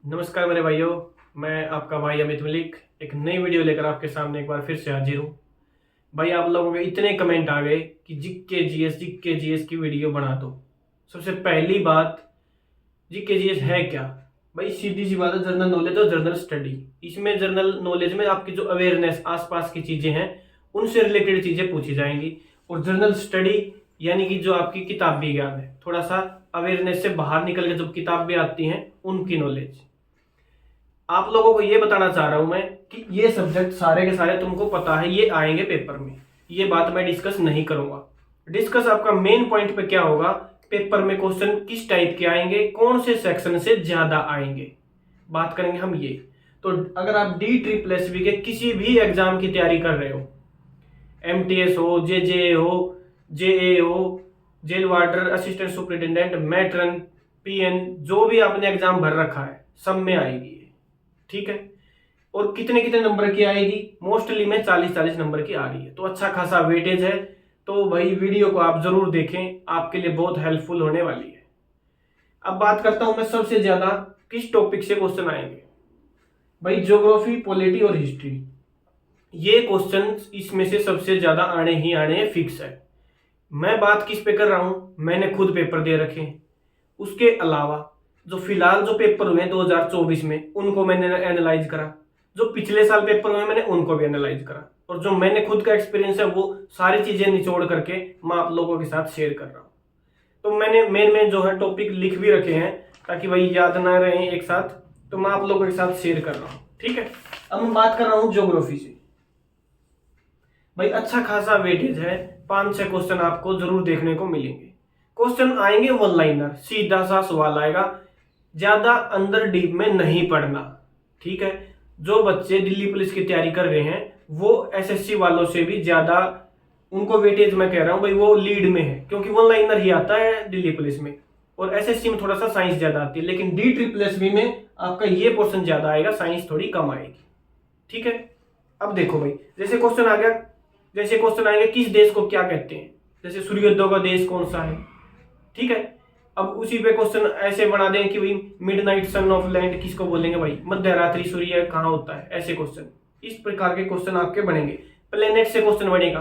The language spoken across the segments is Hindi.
नमस्कार मेरे भाइयों। मैं आपका भाई अमित मलिक एक नई वीडियो लेकर आपके सामने एक बार फिर से हाजिर हूँ। भाई आप लोगों के इतने कमेंट आ गए कि जीके जीएस की वीडियो बना दो। सबसे पहली बात, जीके जीएस है क्या? भाई सीधी सी बात है, जनरल नॉलेज और जनरल स्टडी। इसमें जनरल नॉलेज में आपकी जो अवेयरनेस आसपास की चीजें हैं उनसे रिलेटेड चीजें पूछी जाएंगी, और जनरल स्टडी यानी कि जो आपकी किताबी ज्ञान है, थोड़ा सा अवेयरनेस से बाहर निकल के जो किताबें आती हैं उनकी नॉलेज। आप लोगों को ये बताना चाह रहा हूं मैं कि ये सब्जेक्ट सारे के सारे तुमको पता है, ये आएंगे पेपर में। ये बात मैं डिस्कस नहीं करूंगा। डिस्कस आपका मेन पॉइंट पे क्या होगा, पेपर में क्वेश्चन किस टाइप के आएंगे, कौन से सेक्शन से ज्यादा आएंगे, बात करेंगे हम ये। तो अगर आप DSSS के किसी भी एग्जाम की तैयारी कर रहे हो, MTS हो, JJA हो, JA हो, jail warder, assistant superintendent, matron, PN, जो भी आपने एग्जाम भर रखा है सब में आएगी ये, ठीक है। और कितने कितने नंबर की आएगी? मोस्टली में 40-40 नंबर की आ रही है, तो अच्छा खासा वेटेज है। तो भाई वीडियो को आप जरूर देखें, आपके लिए बहुत हेल्पफुल होने वाली है। अब बात करता हूं मैं सबसे ज्यादा किस टॉपिक से क्वेश्चन आएंगे। भाई ज्योग्राफी, पॉलिटी और हिस्ट्री, ये क्वेश्चन इसमें से सबसे ज्यादा आने ही आने हैं, फिक्स है। मैं बात किस पे कर रहा हूं, मैंने खुद पेपर दे रखे हैं। उसके अलावा जो फिलहाल जो पेपर हुए 2024 में उनको मैंने एनालाइज करा, जो पिछले साल पेपर हुए मैंने उनको भी एनालाइज करा, और जो मैंने खुद का एक्सपीरियंस है वो सारी चीजें निचोड़ करके मैं आप लोगों के साथ शेयर कर रहा हूँ। तो मैंने मेन मेन जो है टॉपिक लिख भी रखे हैं ताकि भाई याद ना रहे एक साथ, तो मैं आप लोगों के साथ शेयर कर रहा हूँ, ठीक है। अब मैं बात कर रहा हूँ ज्योग्राफी से। भाई अच्छा खासा वेटेज है, 5-6 क्वेश्चन आपको जरूर देखने को मिलेंगे। क्वेश्चन आएंगे वन लाइनर, सीधा सा सवाल आएगा, ज्यादा अंदर डीप में नहीं पढ़ना, ठीक है। जो बच्चे दिल्ली पुलिस की तैयारी कर रहे हैं वो SSC वालों से भी ज्यादा, उनको वेटेज मैं कह रहा हूं भाई, वो लीड में है, क्योंकि वन लाइनर ही आता है दिल्ली पुलिस में, और SSC में थोड़ा सा साइंस ज्यादा आती है, लेकिन DSSS में आपका ये पोर्शन ज्यादा आएगा, साइंस थोड़ी कम आएगी, ठीक है। अब देखो भाई, जैसे क्वेश्चन आ गया, जैसे क्वेश्चन आएंगे किस देश को क्या कहते हैं, जैसे सूर्योदय का देश कौन सा है, ठीक है। अब उसी पे क्वेश्चन ऐसे बना दें कि भाई मिडनाइट सन ऑफ लैंड किसको बोलेंगे, भाई मध्य रात्रि सूर्य कहाँ होता है, ऐसे क्वेश्चन, इस प्रकार के क्वेश्चन आपके बनेंगे। प्लेनेट से क्वेश्चन बनेगा,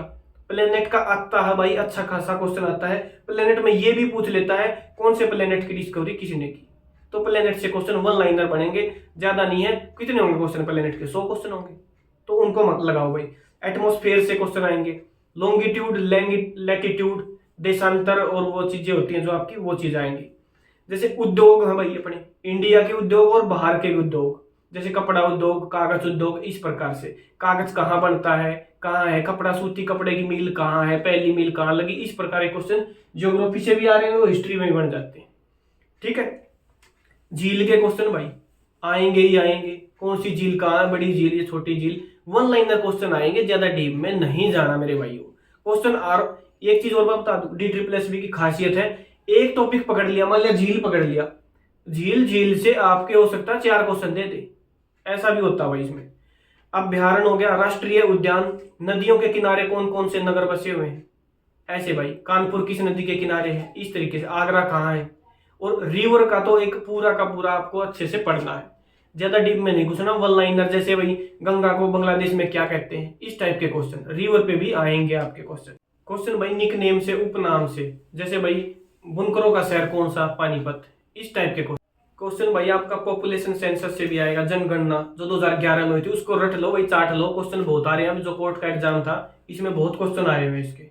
प्लेनेट का आता है भाई, अच्छा खासा क्वेश्चन आता है। प्लेनेट में ये भी पूछ लेता है कौन से प्लेनेट की डिस्कवरी किसने की, तो प्लेनेट से क्वेश्चन वन लाइनर बनेंगे, ज्यादा नहीं है। कितने होंगे क्वेश्चन प्लेनेट के? 100 क्वेश्चन होंगे, तो उनको मत लगाओ भाई। एटमोस्फेयर से क्वेश्चन आएंगे, लॉन्गिट्यूड, लैटिट्यूड, देशांतर और वो चीजें होती हैं जो आपकी, वो चीज आएंगी। जैसे उद्योग है भाई अपने इंडिया के उद्योग और बाहर के उद्योग, जैसे कपड़ा उद्योग, कागज उद्योग, इस प्रकार से कागज कहाँ बनता है, कहाँ है कपड़ा, सूती कपड़े की मिल कहाँ है, पहली मिल कहाँ लगी, इस प्रकार के क्वेश्चन ज्योग्राफी से भी आ रहे हैं, वो हिस्ट्री में भी बन जाते हैं, ठीक है। झील के क्वेश्चन भाई आएंगे ही आएंगे, कौन सी झील कहाँ है, बड़ी झील या छोटी झील, वन लाइनर क्वेश्चन आएंगे, ज्यादा डीप में नहीं जाना मेरे भाइयों। क्वेश्चन आर, एक चीज और मैं बता दूं, DSSS की खासियत है, एक टॉपिक पकड़ लिया, मान लिया झील पकड़ लिया, झील से आपके हो सकता है 4 क्वेश्चन दे दे, ऐसा भी होता है भाई इसमें। अभ्यारण्य हो गया, राष्ट्रीय उद्यान, नदियों के किनारे कौन कौन से नगर बसे हुए हैं, ऐसे भाई कानपुर किस नदी के किनारे है, इस तरीके से आगरा कहाँ है। और रिवर का तो एक पूरा का पूरा आपको अच्छे से पढ़ना है, ज्यादा डीप में नहीं घुसना। वन लाइनर जैसे भाई गंगा को बांग्लादेश में क्या कहते हैं, इस टाइप के क्वेश्चन रिवर पे भी आएंगे आपके क्वेश्चन। क्वेश्चन भाई निक नेम से, उपनाम से, जैसे भाई बुनकरों का शहर कौन सा, पानीपत, इस टाइप के क्वेश्चन भाई आपका पॉपुलेशन सेंसस से भी आएगा, जनगणना जो 2011 में हुई थी उसको रट लो भाई, चाट लो, क्वेश्चन बहुत आ रहे हैं। जो कोर्ट का एग्जाम था इसमें बहुत क्वेश्चन आए हुए इसके।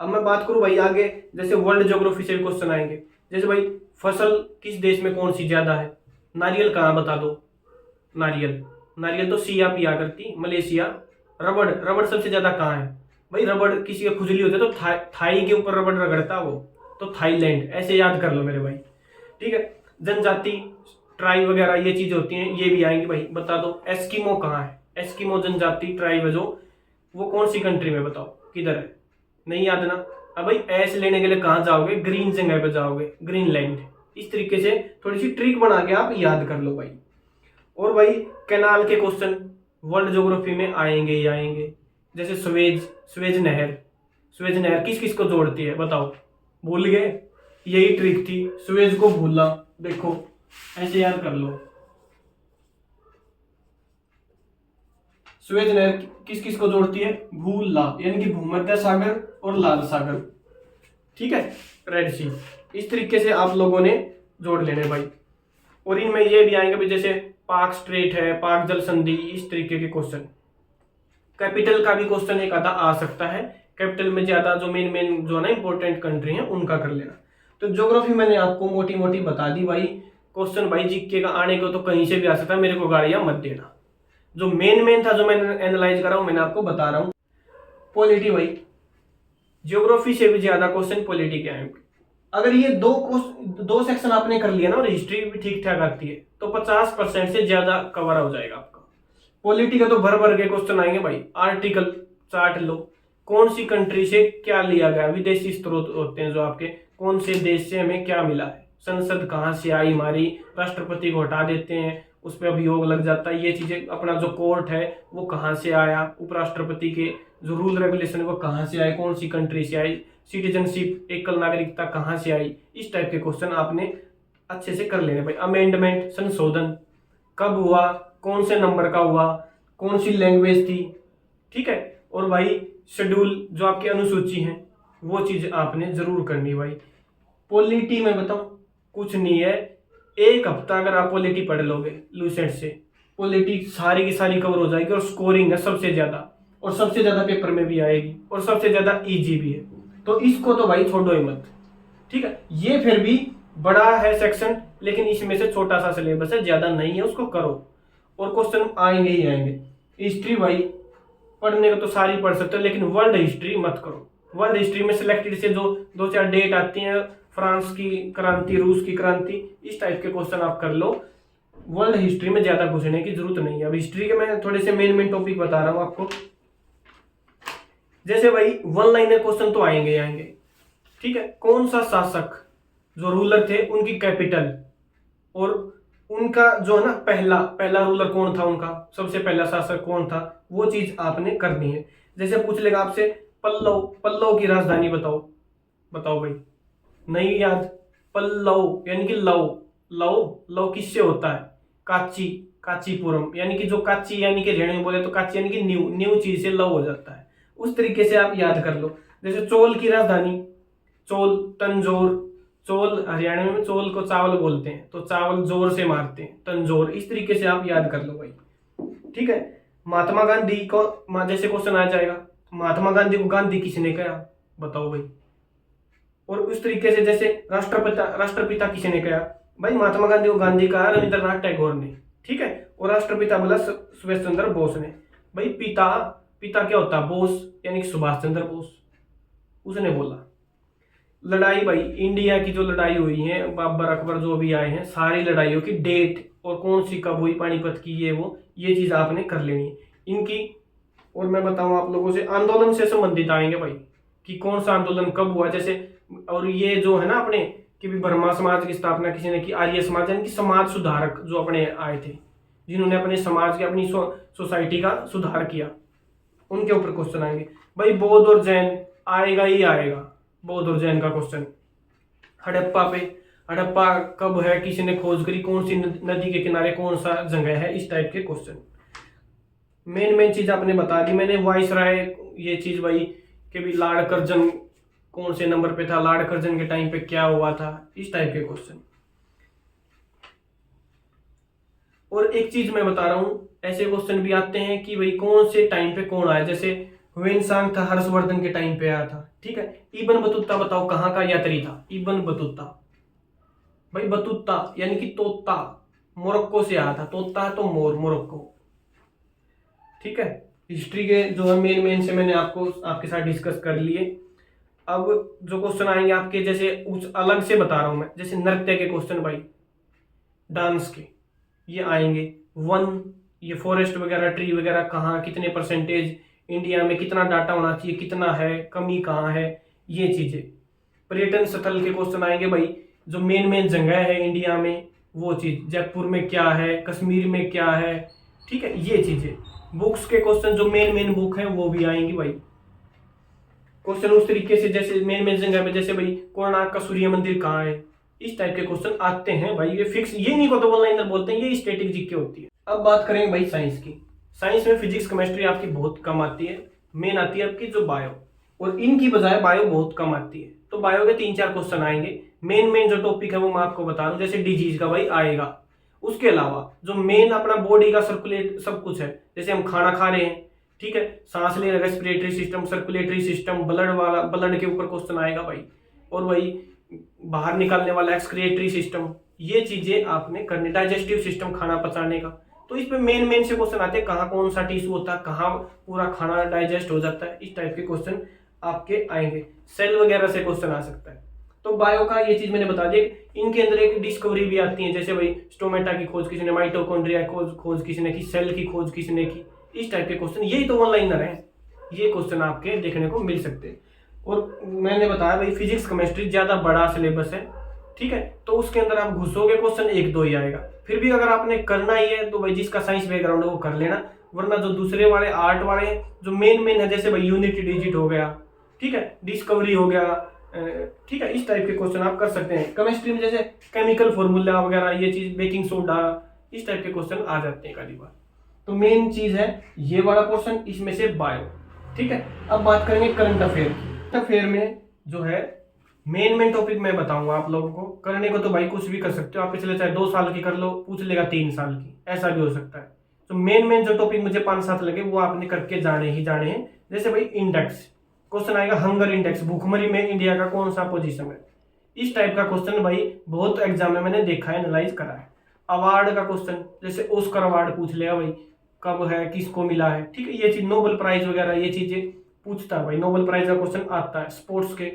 अब मैं बात करूं भाई आगे, जैसे वर्ल्ड ज्योग्राफी से भी क्वेश्चन आएंगे, जैसे भाई फसल किस देश में कौन सी ज्यादा है, नारियल कहाँ बता दो, नारियल नारियल तो सिया पिया करती, मलेशिया। रबड़, रबड़ सबसे ज्यादा कहाँ है भाई, रबड़ किसी का खुजली होती है तो थाई के ऊपर रबड़ रगड़ता वो, तो थाईलैंड, ऐसे याद कर लो मेरे भाई, ठीक है। जनजाति, ट्राइब वगैरह ये चीज होती हैं, ये भी आएंगी भाई, बता दो एस्किमो कहाँ है, एस्किमो जनजाति ट्राइब है जो, वो कौन सी कंट्री में, बताओ किधर है, नहीं याद ना। अब भाई एस लेने के लिए कहाँ जाओगे, ग्रीन जगह पे जाओगे, ग्रीनलैंड। इस तरीके से थोड़ी सी ट्रिक बना के आप याद कर लो भाई। और भाई कैनाल के क्वेश्चन वर्ल्ड ज्योग्राफी में आएंगे ही आएंगे, जैसे स्वेज नहर, स्वेज नहर किस किस को जोड़ती है बताओ, भूल गए, यही ट्रिक थी, स्वेज को भूलना, देखो ऐसे याद कर लो, स्वेज नहर किस किस को जोड़ती है? भू-ला यानी कि भूमध्य सागर और लाल सागर, ठीक है, रेड सी। इस तरीके से आप लोगों ने जोड़ लेने भाई। और इनमें ये भी आएंगे भाई, जैसे पाक स्ट्रेट है, पाक जल संधि, इस तरीके के क्वेश्चन। कैपिटल का भी क्वेश्चन एक आधा आ सकता है, कैपिटल में ज्यादा जो मेन जो है ना इंपॉर्टेंट कंट्री है उनका कर लेना। तो ज्योग्राफी मैंने आपको मोटी मोटी बता दी भाई। क्वेश्चन भाई जीके का आने को तो कहीं से भी आ सकता है, मेरे को गाड़ियां मत देना। जो मेन था जो मैंने एनालाइज करा हूं मैंने आपको बता रहा हूं। पॉलिटी भाई, ज्योग्राफी से भी ज्यादा क्वेश्चन पॉलिटी के आएंगे। अगर ये दो सेक्शन आपने कर लिया ना और हिस्ट्री भी ठीक ठाक आती है तो 50% से ज्यादा कवर हो जाएगा आपका। पॉलिटी का तो भर भर के क्वेश्चन आएंगे भाई। आर्टिकल चार्ट लो, कौन सी कंट्री से क्या लिया गया, विदेशी स्रोत होते हैं जो आपके, कौन से देश से हमें क्या मिला है, संसद कहाँ से आई हमारी, राष्ट्रपति को हटा देते हैं उस पर अभियोग लग जाता है, ये चीजें, अपना जो कोर्ट है वो कहाँ से आया, उपराष्ट्रपति के जो रूल रेगुलेशन वो कहाँ से आए, कौन सी कंट्री से आई, सिटीजनशिप एकल नागरिकता कहाँ से आई, इस टाइप के क्वेश्चन आपने अच्छे से कर लेने भाई। अमेंडमेंट संशोधन कब हुआ, कौन से नंबर का हुआ, कौन सी लैंग्वेज थी, ठीक है। और भाई शेड्यूल जो आपकी अनुसूची है वो चीज आपने जरूर करनी भाई। पॉलिटी में बताऊं कुछ नहीं है, एक हफ्ता अगर आप पॉलिटी पढ़ लोगे लूसेंट से, पॉलिटी सारी की सारी कवर हो जाएगी। और स्कोरिंग है सबसे ज्यादा, और सबसे ज्यादा पेपर में भी आएगी, और सबसे ज्यादा इजी भी है। तो इसको तो भाई छोड़ो ही मत, ठीक है। ये फिर भी बड़ा है सेक्शन, लेकिन इसमें से छोटा सा सिलेबस है, ज्यादा नहीं है, उसको करो और क्वेश्चन आएंगे ही आएंगे। हिस्ट्री भाई पढ़ने को तो सारी पढ़ सकते हो, लेकिन वर्ल्ड हिस्ट्री मत करो। वर्ल्ड हिस्ट्री में सिलेक्टेड से जो 2-4 डेट आती हैं, फ्रांस की क्रांति, रूस की क्रांति, इस टाइप के क्वेश्चन आप कर लो। वर्ल्ड हिस्ट्री में ज्यादा घुसने की जरूरत नहीं है। अब हिस्ट्री के मैं थोड़े से मेन टॉपिक बता रहा हूं आपको। जैसे भाई वन लाइनर क्वेश्चन तो आएंगे, ठीक है। कौन सा शासक जो रूलर थे उनकी कैपिटल और उनका जो है ना पहला रूलर कौन था, उनका सबसे पहला शासक कौन था, वो चीज आपने करनी है। जैसे पूछ लेगा आपसे पल्लव की राजधानी बताओ भाई, नहीं याद, पल्लव यानी कि लव किससे होता है, कांचीपुरम, यानी कि जो कांची यानी कि रहने बोले तो कांची यानी कि न्यू चीज से लव हो जाता है। उस तरीके से आप याद कर लो। जैसे चोल की राजधानी, चोल तंजौर, चोल हरियाणा में चोल को चावल बोलते हैं, तो चावल जोर से मारते हैं, तंजौर। इस तरीके से आप याद कर लो भाई, ठीक है। महात्मा गांधी को जैसे क्वेश्चन आ जाएगा, महात्मा गांधी को गांधी किसने कहा बताओ भाई। और उस तरीके से जैसे राष्ट्रपिता किसने कहा भाई, महात्मा गांधी को गांधी कहा रविंद्रनाथ टैगोर ने, ठीक है। और राष्ट्रपिता बोला सुभाष चंद्र बोस ने। भाई पिता क्या होता है, बोस यानी कि सुभाष चंद्र बोस, उसने बोला। लड़ाई भाई, इंडिया की जो लड़ाई हुई है, बाबर अकबर जो भी आए हैं, सारी लड़ाइयों की डेट और कौन सी कब हुई, पानीपत की, ये चीज आपने कर लेनी है इनकी। और मैं बताऊं आप लोगों से, आंदोलन से संबंधित आएंगे भाई कि कौन सा आंदोलन कब हुआ। जैसे और ये जो है ना अपने कि भी ब्रह्मा समाज की स्थापना किसी ने की, आर्य समाज यानी कि समाज सुधारक जो अपने आए थे, जिन्होंने अपने समाज के, अपनी सोसाइटी का सुधार किया, उनके ऊपर क्वेश्चन आएंगे भाई। बौद्ध और जैन आएगा ही आएगा, बौद्ध और जैन का क्वेश्चन। हड़प्पा कब है, किसी ने खोज करी, कौन सी नदी के किनारे कौन सा जगह है, इस टाइप के क्वेश्चन। मेन चीज आपने बता दी मैंने। वाइसराय ये चीज भाई कि भी लॉर्ड कर्जन कौन से नंबर पे था, लॉर्ड कर्जन के टाइम पे क्या हुआ था, इस टाइप के क्वेश्चन। और एक चीज मैं बता रहा हूं, ऐसे क्वेश्चन भी आते हैं कि भाई कौन से टाइम पे कौन आया। जैसे ह्वेनसांग था, हर्षवर्धन के टाइम पे आया था, ठीक है। इब्न बतूता बताओ कहाँ का यात्री था, इब्न बतूता भाई, बतूता यानी कि तोता, मोरक्को से आया था, तोता तो मोरक्को, ठीक है। हिस्ट्री के जो है मेन से मैंने आपके साथ डिस्कस कर लिए। अब जो क्वेश्चन आएंगे आपके, जैसे कुछ अलग से बता रहा हूं मैं, जैसे नृत्य के क्वेश्चन भाई, डांस के, ये आएंगे। वन, ये फॉरेस्ट वगैरह, ट्री वगैरह कहाँ, कितने परसेंटेज, इंडिया में कितना डाटा होना चाहिए, कितना है, कमी कहाँ है, ये चीजें। पर्यटन स्थल के क्वेश्चन आएंगे भाई, जो मेन जगह है इंडिया में, वो चीज, जयपुर में क्या है, कश्मीर में क्या है, ठीक है, ये चीजें। बुक्स के क्वेश्चन जो मेन बुक है वो भी आएंगी भाई। क्वेश्चन उस तरीके से जैसे मेन जगह पे, जैसे भाई कोणार्क का सूर्य मंदिर कहाँ है, इस टाइप के क्वेश्चन आते हैं भाई। ये फिक्स, ये नहीं को तो वन लाइनर बोलते हैं, ये स्टैटिक जीके होती है। अब बात करेंगे भाई साइंस की। साइंस में फिजिक्स केमिस्ट्री आपकी बहुत कम आती है, मेन आती है आपकी जो बायो, और इनकी बजाय बायो बहुत कम आती है। तो बायो के 3-4 क्वेश्चन आएंगे। मेन जो टॉपिक है वो मैं आपको बता रहा हूँ, जैसे डिजीज का भाई आएगा। उसके अलावा जो मेन अपना बॉडी का सर्कुलेट सब कुछ है, जैसे हम खाना खा रहे हैं, ठीक है, सांस लेना, respiratory system, circulatory system, blood वाला, ब्लड के ऊपर क्वेश्चन आएगा भाई, और वही बाहर निकालने वाला एक्सक्रिएटरी सिस्टम, ये चीजें आपने करनी, डाइजेस्टिव सिस्टम, खाना पचाने का। तो इस पे मेन से क्वेश्चन आते हैं, कहाँ कौन सा टिश्यू होता है, कहाँ पूरा खाना डाइजेस्ट हो जाता है, इस टाइप के क्वेश्चन आपके आएंगे। सेल वगैरह से क्वेश्चन आ सकता है। तो बायो का ये चीज मैंने बता दी। इनके अंदर एक डिस्कवरी भी आती है, जैसे भाई स्टोमेटा की खोज किसी ने, माइटोकॉन्ड्रिया खोज किसी ने की, सेल की खोज किसी ने की, इस टाइप के क्वेश्चन, यही तो ऑनलाइनर है, ये क्वेश्चन आपके देखने को मिल सकते हैं। और मैंने बताया भाई फिजिक्स केमिस्ट्री ज्यादा बड़ा सिलेबस है, ठीक है, तो उसके अंदर आप घुसोगे क्वेश्चन 1-2 ही आएगा। फिर भी अगर आपने करना ही है तो भाई जिसका साइंस बैकग्राउंड है वो कर लेना, वरना जो दूसरे वाले आर्ट वाले हैं, जो मेन है, जैसे भाई यूनिटी डिजिट हो गया, ठीक है, डिस्कवरी हो गया, ठीक है, इस टाइप के क्वेश्चन आप कर सकते हैं। केमिस्ट्री में जैसे केमिकल फॉर्मूला वगैरह, ये चीज, बेकिंग सोडा, इस टाइप के क्वेश्चन आ जाते हैं कई बार। तो मेन चीज है ये वाला पोर्शन, इसमें से बायो, ठीक है। अब बात करेंगे करंट अफेयर की। करंट अफेयर में जो है मेन टॉपिक मैं बताऊंगा आप लोगों को। करने को तो भाई कुछ भी कर सकते हो आप, पिछले चाहे 2 साल की कर लो, पूछ लेगा 3 साल की, ऐसा भी हो सकता है। तो मेन जो टॉपिक मुझे 5-7 लगे वो आपने करके जाने हैं। जैसे भाई इंडेक्स क्वेश्चन आएगा, हंगर इंडेक्स, भूखमरी में इंडिया का कौन सा पोजीशन है, इस टाइप का क्वेश्चन भाई बहुत एग्जाम में मैंने देखा है, एनालाइज करा है। अवार्ड का क्वेश्चन, जैसे ऑस्कर अवार्ड पूछ लिया भाई, कब है, किसको मिला है, ठीक है, ये चीज, नोबेल प्राइज वगैरह, ये चीजें पूछता है भाई, नोबेल प्राइज का क्वेश्चन आता है। स्पोर्ट्स के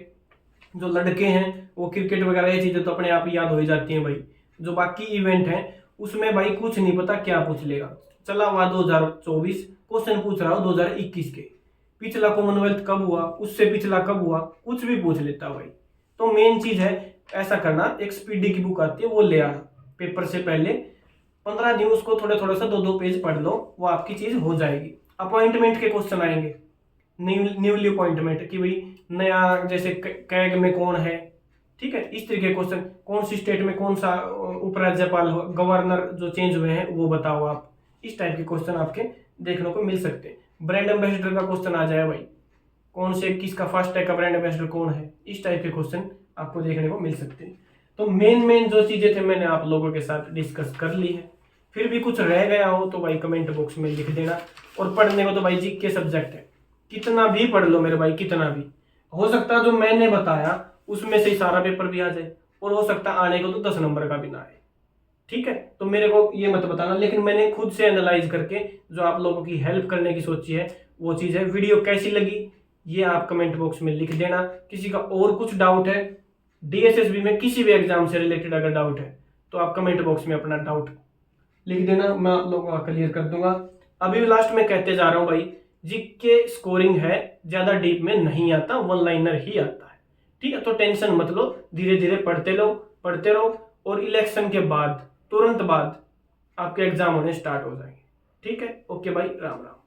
जो लड़के हैं वो क्रिकेट वगैरह, ये चीजें तो अपने आप ही याद हो जाती हैं भाई। जो बाकी इवेंट है उसमें भाई कुछ नहीं पता क्या पूछ लेगा। चला हुआ 2024 क्वेश्चन पूछ रहा हो 2021 के, पिछला कॉमनवेल्थ कब हुआ, उससे पिछला कब हुआ, कुछ भी पूछ लेता भाई। तो मेन चीज है ऐसा करना, एक स्पीडी की बुक आती है वो ले आना, पेपर से पहले 15 दिन उसको थोड़ा सा 2-2 पेज पढ़ लो, वो आपकी चीज हो जाएगी। अपॉइंटमेंट के क्वेश्चन आएंगे, न्यूली अपॉइंटमेंट की भाई, नया, जैसे कैग में कौन है, ठीक है, इस तरीके के क्वेश्चन, कौन सी स्टेट में कौन सा उपराज्यपाल, गवर्नर जो चेंज हुए हैं वो बताओ आप, इस टाइप के क्वेश्चन आपके देखने को मिल सकते हैं। ब्रांड एम्बेसडर का क्वेश्चन आ जाए भाई, कौन से, किसका फर्स्ट टैग का ब्रांड एम्बेसडर कौन है, इस टाइप के क्वेश्चन आपको देखने को मिल सकते हैं। तो मेन जो चीजें थे मैंने आप लोगों के साथ डिस्कस कर ली है। फिर भी कुछ रह गया हो तो भाई कमेंट बॉक्स में लिख देना। और पढ़ने को तो भाई जीके सब्जेक्ट है, कितना भी पढ़ लो मेरे भाई, कितना भी, हो सकता है जो मैंने बताया उसमें से ही सारा पेपर भी आ जाए, और हो सकता है आने को तो 10 नंबर का भी ना आए, ठीक है। तो मेरे को ये मत बताना, लेकिन मैंने खुद से एनालाइज करके जो आप लोगों की हेल्प करने की सोची है वो चीज है। वीडियो कैसी लगी ये आप कमेंट बॉक्स में लिख देना। किसी का और कुछ डाउट है डीएसएसबी में, किसी भी एग्जाम से रिलेटेड अगर डाउट है तो आप कमेंट बॉक्स में अपना डाउट लिख देना, मैं आप लोगों का क्लियर कर दूंगा। अभी लास्ट में कहते जा रहा हूं भाई, जीके स्कोरिंग है, ज्यादा डीप में नहीं आता, वन लाइनर ही आता है, ठीक है। तो टेंशन मत लो, धीरे धीरे पढ़ते रहो, और इलेक्शन के बाद तुरंत बाद आपके एग्जाम होने स्टार्ट हो जाएंगे, ठीक है। ओके भाई, राम राम।